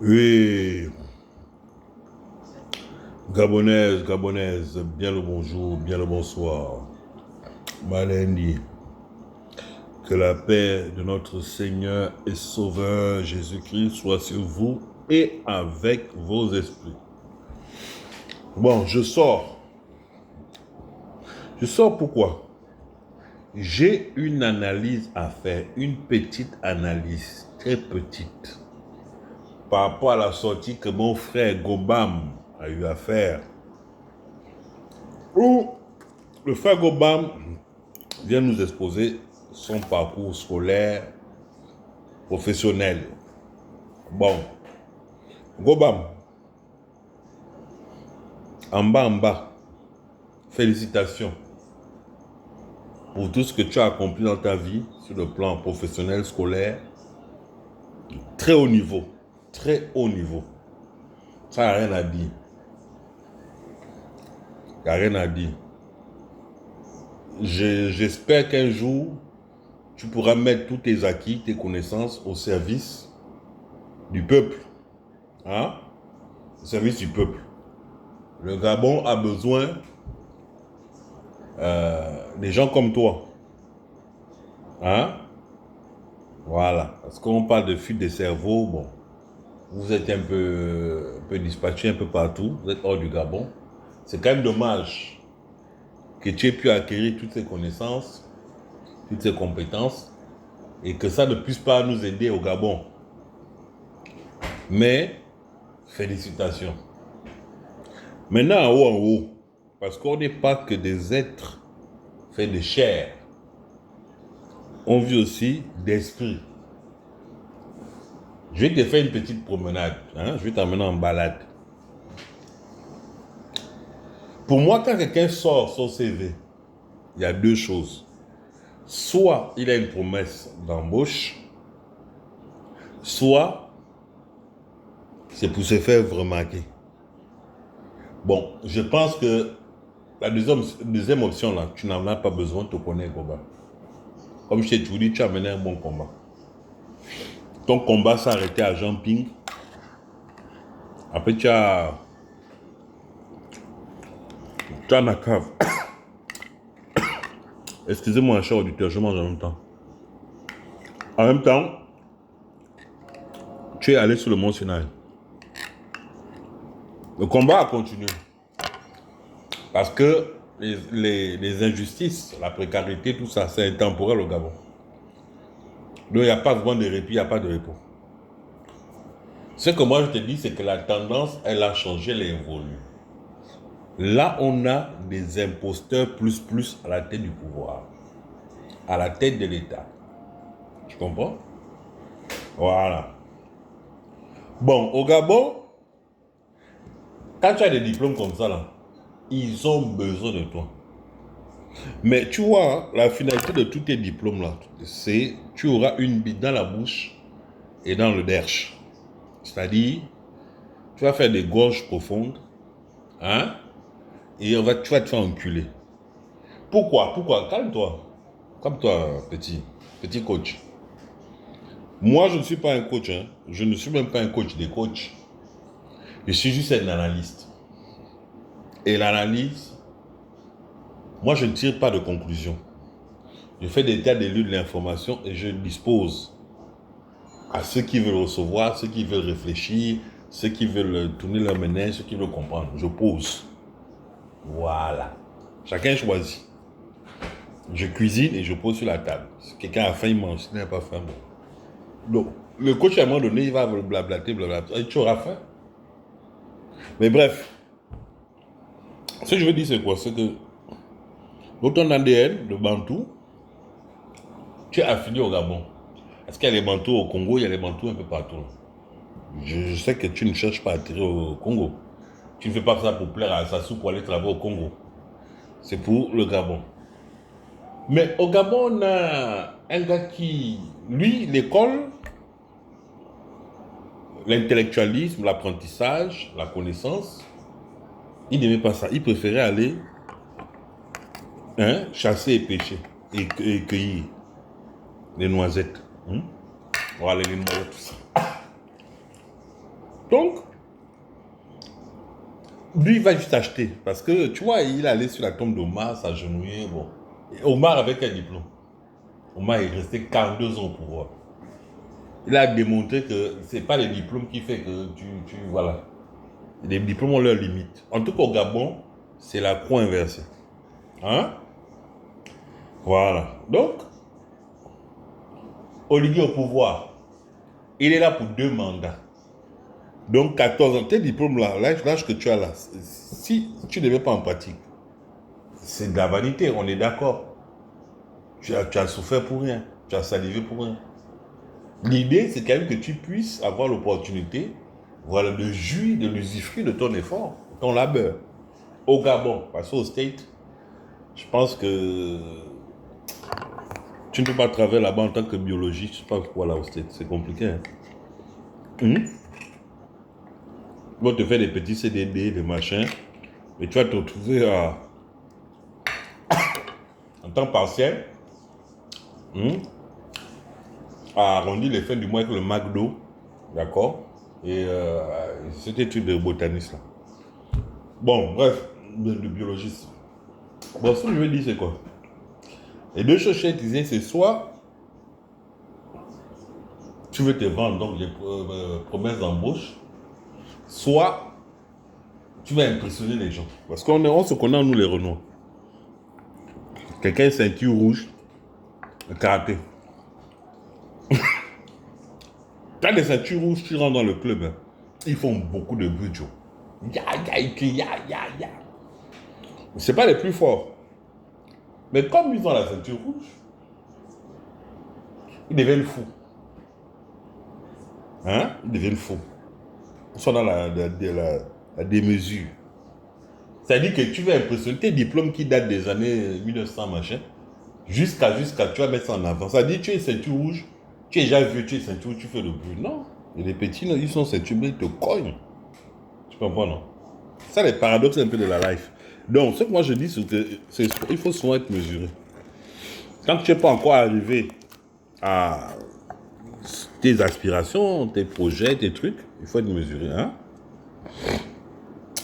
Oui, Gabonaise, bien le bonjour, bien le bonsoir. Malendi, que la paix de notre Seigneur et Sauveur Jésus-Christ soit sur vous et avec vos esprits. Bon, je sors. Je sors pourquoi? J'ai une analyse à faire, une petite analyse, très petite, par rapport à la sortie que mon frère Gobam a eu à faire. Où le frère Gobam vient nous exposer son parcours scolaire, professionnel. Bon, Gobam, en bas, félicitations pour tout ce que tu as accompli dans ta vie sur le plan professionnel, scolaire, très haut niveau, très haut niveau. Ça n'a rien à dire. Il n'y a rien à dire. J'espère qu'un jour, tu pourras mettre tous tes acquis, tes connaissances au service du peuple. Hein? Au service du peuple. Le Gabon a besoin des gens comme toi. Hein? Voilà. Parce qu'on parle de fuite des cerveaux, bon, vous êtes un peu dispatchés un peu partout, vous êtes hors du Gabon. C'est quand même dommage que tu aies pu acquérir toutes ces connaissances, toutes ces compétences, et que ça ne puisse pas nous aider au Gabon. Mais, félicitations. Maintenant, en haut, parce qu'on n'est pas que des êtres faits de chair, on vit aussi d'esprit. Je vais te faire une petite promenade, hein? Je vais t'emmener en balade. Pour moi, quand quelqu'un sort son CV, il y a deux choses. Soit il a une promesse d'embauche, soit c'est pour se faire remarquer. Bon, je pense que la deuxième option, là, tu n'en as pas besoin de te connaître, combat. Comme je t'ai toujours dit, tu as mené un bon combat. Ton combat s'est arrêté à Jean-Ping. Après, tu as la cave. Excusez-moi, cher auditeur, je mange en même temps. En même temps, tu es allé sur le mont Sinaï. Le combat a continué. Parce que les injustices, la précarité, tout ça, c'est intemporel au Gabon. Donc, il n'y a pas vraiment de répit, il n'y a pas de repos. Ce que moi, je te dis, c'est que la tendance, elle a changé, elle a évolué. Là, on a des imposteurs plus à la tête du pouvoir, à la tête de l'État. Tu comprends? Voilà. Bon, au Gabon, quand tu as des diplômes comme ça, là, ils ont besoin de toi. Mais tu vois, hein, la finalité de tous tes diplômes, là, c'est tu auras une bite dans la bouche et dans le derche. C'est-à-dire, tu vas faire des gorges profondes, hein, et tu vas te faire enculer. Pourquoi? Calme-toi. Calme-toi, petit coach. Moi, je ne suis pas un coach, hein. Je ne suis même pas un coach des coachs. Je suis juste un analyste. Et l'analyse, moi, je ne tire pas de conclusion. Je fais des tas de lieux de l'information et je dispose à ceux qui veulent recevoir, ceux qui veulent réfléchir, ceux qui veulent tourner leur ménage, ceux qui veulent comprendre. Je pose. Voilà. Chacun choisit. Je cuisine et je pose sur la table. Si quelqu'un a faim, il mange. S'il n'a pas faim, bon. Donc, le coach, à un moment donné, il va blablater. Et tu auras faim. Mais bref, ce que je veux dire, c'est quoi? C'est que dans ton ADN de Bantou, tu es affilié au Gabon. Est-ce qu'il y a les Bantous au Congo? Il y a les Bantous un peu partout. Je sais que tu ne cherches pas à atterrir au Congo. Tu ne fais pas ça pour plaire à Sassou pour aller travailler au Congo. C'est pour le Gabon. Mais au Gabon, on a un gars qui, lui, l'école, l'intellectualisme, l'apprentissage, la connaissance, il n'aimait pas ça. Il préférait aller chasser et pêcher et cueillir les noisettes. Voilà, les noisettes, tout ça. Donc, lui, il va juste acheter. Parce que, tu vois, il est allé sur la tombe d'Omar, s'agenouiller. Bon. Et Omar avec un diplôme. Omar est resté 42 ans au pouvoir. Il a démontré que ce n'est pas les diplômes qui fait que voilà. Les diplômes ont leurs limites. En tout cas, au Gabon, c'est la croix inversée. Hein? Voilà. Donc, Oligui au pouvoir, il est là pour 2 mandats. Donc, 14 ans. Tes diplômes là, l'âge que tu as là, si tu ne les mets pas en pratique, c'est de la vanité, on est d'accord. Tu as souffert pour rien. Tu as salivé pour rien. L'idée, c'est quand même que tu puisses avoir l'opportunité, voilà, de jouir, de l'usufruire de ton effort, ton labeur. Au Gabon, parce qu'au State, je pense que tu ne peux pas travailler là-bas en tant que biologiste. Je sais pas pourquoi là au State, c'est compliqué. Hein? Tu vas te faire des petits CDD, des machins, mais tu vas te retrouver en temps partiel, à arrondir les fins du mois avec le McDo, d'accord? Et cette étude de botaniste là. Bon, bref, de biologiste. Bon, ce que je veux dire, c'est quoi? Les deux choses que je disais, c'est soit tu veux te vendre, donc les promesses d'embauche, soit tu vas impressionner les gens. Parce qu'on se connaît, nous, les Renois. Quelqu'un ceinture rouge, le karaté. Quand les ceintures rouges, tu rentres dans le club, hein, ils font beaucoup de bruit, Joe. Ya. C'est pas les plus forts. Mais comme ils ont la ceinture rouge, ils deviennent fous. Hein? Ils deviennent fous. Ils sont dans la démesure. C'est-à-dire que tu vas impressionner tes diplômes qui datent des années 1900, machin, jusqu'à, tu vas mettre ça en avant. Ça dit, tu es ceinture rouge, tu es déjà vieux, tu es ceinture rouge, tu fais le bruit. Non. Et les petits, ils sont ceinture bleue, ils te cognent. Tu comprends, non? Ça, les paradoxes un peu de la life. Donc, ce que moi je dis, c'est qu'il faut souvent être mesuré. Quand tu n'es pas encore arrivé à tes aspirations, tes projets, tes trucs, il faut être mesuré. Hein?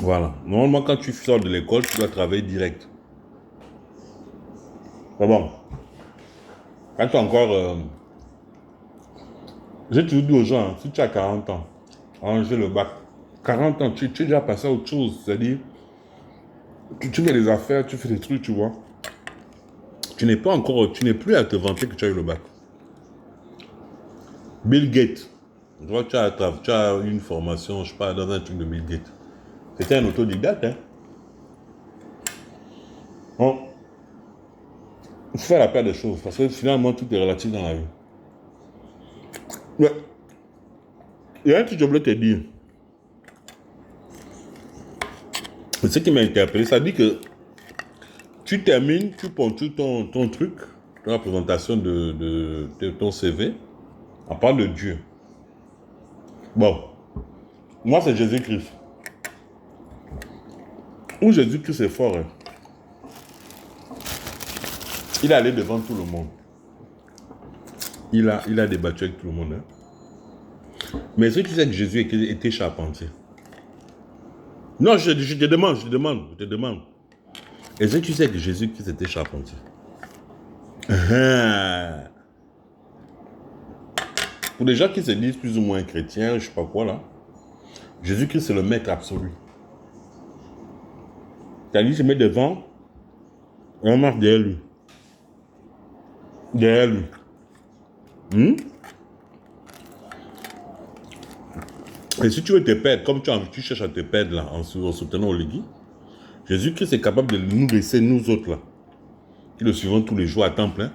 Voilà. Normalement, quand tu sors de l'école, tu dois travailler direct. Mais bon. Quand tu as encore... j'ai toujours dit aux gens, si tu as 40 ans, ranger le bac, 40 ans, tu es déjà passé à autre chose. C'est-à-dire, tu fais des affaires, tu fais des trucs, tu vois. Tu n'es plus à te vanter que tu as eu le bac. Bill Gates, je vois que tu as eu une formation, je sais pas, dans un truc de Bill Gates. C'était un autodidacte, hein. Bon, il faut faire la paire des choses, parce que finalement, tout est relatif dans la vie. Mais, il y a un truc que je voulais te dire. C'est ce qui m'a interpellé, ça dit que tu termines, tu ponctues ton truc, la présentation de ton CV, en parlant de Dieu. Bon, moi c'est Jésus-Christ. Où Jésus-Christ est fort, hein. Il est allé devant tout le monde. Il a débattu avec tout le monde. Hein. Mais est-ce que tu sais que Jésus était charpentier? Non, je te demande. Est-ce que tu sais que Jésus-Christ était charpentier? Pour les gens qui se disent plus ou moins chrétiens, je sais pas quoi là, Jésus-Christ c'est le maître absolu. C'est-à-dire, il se met devant et on marche derrière lui. Derrière lui. Et si tu veux te perdre, comme tu cherches à te perdre là, en soutenant Oligui, Jésus-Christ est capable de nous laisser, nous autres là, qui le suivons tous les jours à temps plein,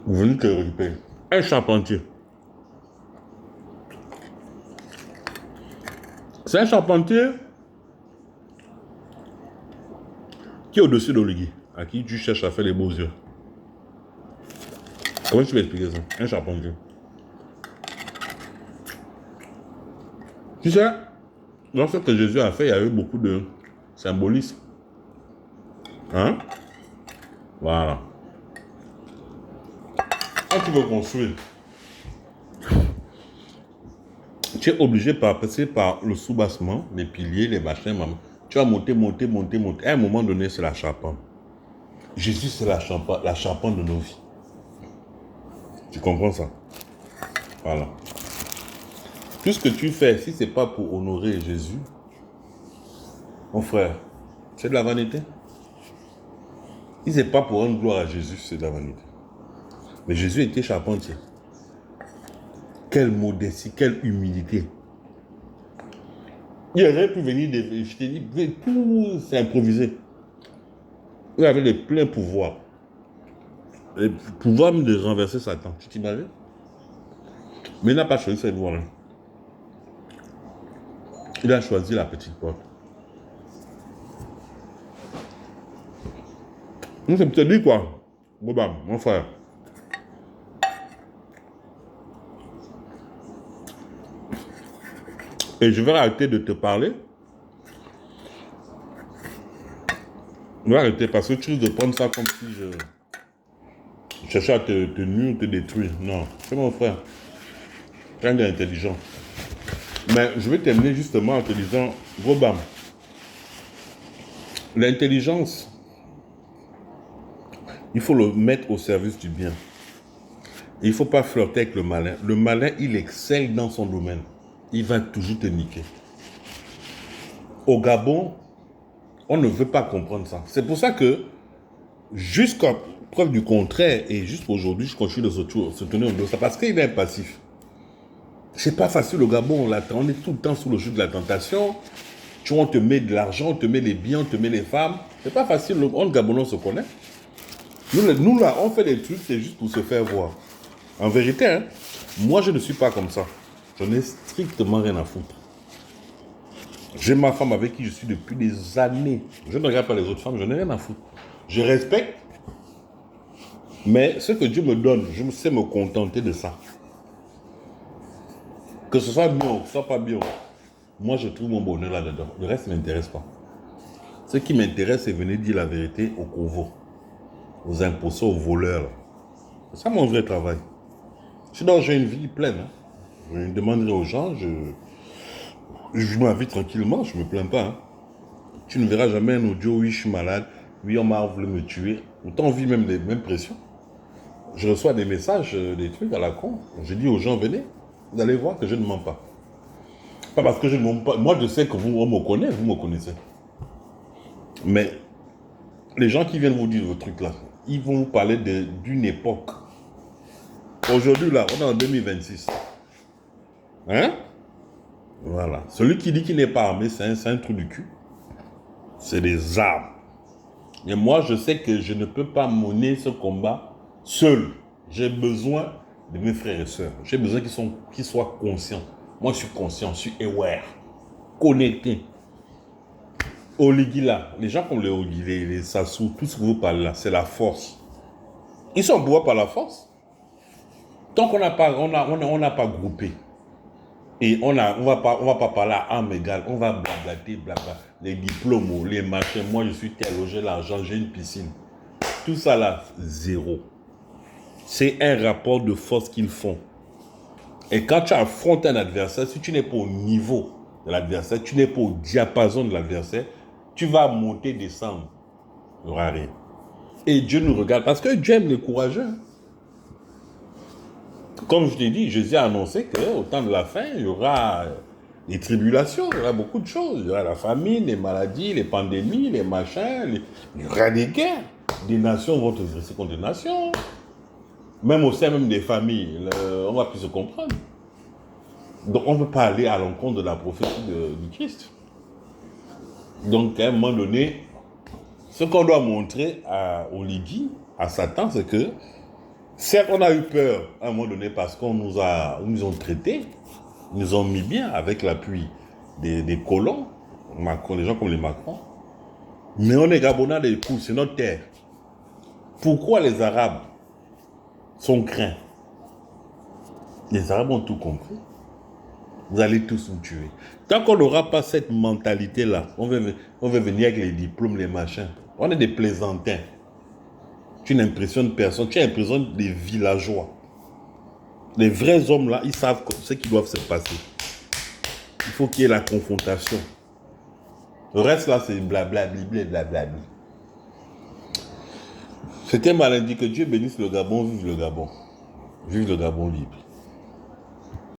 vous venez te récupérer. Un charpentier. C'est un charpentier qui est au-dessus d'Oligui, à qui tu cherches à faire les beaux yeux. Comment tu vas expliquer ça? Un charpentier. Tu sais, dans ce que Jésus a fait, il y a eu beaucoup de symbolisme. Hein? Voilà. Quand tu veux construire, Tu es obligé de passer par le soubassement, les piliers, les machins, maman. Tu vas monter, monter, monter, monter. À un moment donné, c'est la charpente. Jésus, c'est la charpente de nos vies. Tu comprends ça? Voilà. Tout ce que tu fais, si ce n'est pas pour honorer Jésus, mon frère, c'est de la vanité. Si ce n'est pas pour rendre gloire à Jésus, c'est de la vanité. Mais Jésus était charpentier. Quelle modestie, quelle humilité. Il aurait pu venir, je t'ai dit, tout c'est improvisé. Il avait le plein pouvoir. Le pouvoir même de renverser Satan. Tu t'imagines? Mais il n'a pas choisi cette voie-là. Il a choisi la petite porte. Donc, c'est te dit quoi? Bobam, mon frère. Et je vais arrêter de te parler. Je vais arrêter parce que tu risques de prendre ça comme si je cherchais à te nuire, te détruire. Non, c'est mon frère. C'est un gars intelligent. Mais je vais terminer justement en te disant, Bobam, l'intelligence, il faut le mettre au service du bien. Il ne faut pas flirter avec le malin. Le malin, il excelle dans son domaine. Il va toujours te niquer. Au Gabon, on ne veut pas comprendre ça. C'est pour ça que, jusqu'à preuve du contraire, et jusqu'aujourd'hui, je continue de se tenir au dos, ça parce qu'il est passif. C'est pas facile au Gabon, on est tout le temps sous le jeu de la tentation. On te met de l'argent, on te met les biens, on te met les femmes. C'est pas facile, on Gabonais, on se connaît. Nous là, on fait des trucs, c'est juste pour se faire voir. En vérité, hein, moi je ne suis pas comme ça. Je n'ai strictement rien à foutre. J'ai ma femme avec qui je suis depuis des années. Je ne regarde pas les autres femmes, je n'ai rien à foutre. Je respecte, mais ce que Dieu me donne, je sais me contenter de ça. Que ce soit bien ou que ce soit pas bien, moi je trouve mon bonheur là-dedans. Le reste ne m'intéresse pas. Ce qui m'intéresse, c'est venir dire la vérité aux corvaux, aux imposteurs, aux voleurs. C'est ça mon vrai travail. Sinon, j'ai une vie pleine. Hein. Je demanderai aux gens, je vis ma vie tranquillement, je ne me plains pas. Hein. Tu ne verras jamais un audio, oui, je suis malade, oui, on m'a voulu me tuer. Autant on vit même les mêmes pressions. Je reçois des messages, des trucs à la con. Je dis aux gens, venez, vous allez voir que je ne mens pas. Pas parce que je ne mens pas. Moi, je sais que on me connaît, vous me connaissez. Mais les gens qui viennent vous dire vos trucs là, ils vont vous parler d'une époque. Aujourd'hui, là, on est en 2026. Hein? Voilà. Celui qui dit qu'il n'est pas armé, c'est un trou du cul. C'est des armes. Et moi, je sais que je ne peux pas mener ce combat seul. J'ai besoin de mes frères et sœurs. J'ai besoin qu'ils soient conscients. Moi, je suis conscient, je suis aware, connecté. Oligila, les gens comme les Oligila, les Sassou, tout ce que vous parlez là, c'est la force. Ils sont bois par la force. Tant qu'on n'a pas, on n'a pas groupé. Et on va pas parler à âme égale, on va blablater, blabla. Les diplômes, les machins, moi je suis tel, j'ai l'argent, j'ai une piscine. Tout ça là, zéro. C'est un rapport de force qu'ils font. Et quand tu affrontes un adversaire, si tu n'es pas au niveau de l'adversaire, tu n'es pas au diapason de l'adversaire, tu vas monter, descendre. Il n'y aura rien. Et Dieu nous regarde, parce que Dieu aime les courageux. Comme je t'ai dit, Jésus a annoncé qu'au temps de la fin, il y aura des tribulations, il y aura beaucoup de choses. Il y aura la famine, les maladies, les pandémies, les machins, il y aura des guerres. Des nations vont te dresser contre des nations. Même au sein même des familles, on va plus se comprendre. Donc on ne peut pas aller à l'encontre de la prophétie du Christ. Donc à un moment donné, ce qu'on doit montrer au Lydie, à Satan, c'est que certes, on a eu peur à un moment donné parce qu'on nous ont traités, nous ont mis bien avec l'appui des colons, les gens comme les Macron. Mais on est Gabonais des coups, c'est notre terre. Pourquoi les Arabes sont craints? Les Arabes ont tout compris. Vous allez tous nous tuer. Tant qu'on n'aura pas cette mentalité-là, on veut venir avec les diplômes, les machins. On est des plaisantins. Tu n'impressionnes personne, tu impressionnes des villageois. Les vrais hommes là, ils savent ce qui doit se passer. faut qu'il y ait la confrontation. Le reste là, c'est blablabli, blablabli. C'était mal indiqué. Que Dieu bénisse le Gabon, vive le Gabon. Vive le Gabon libre.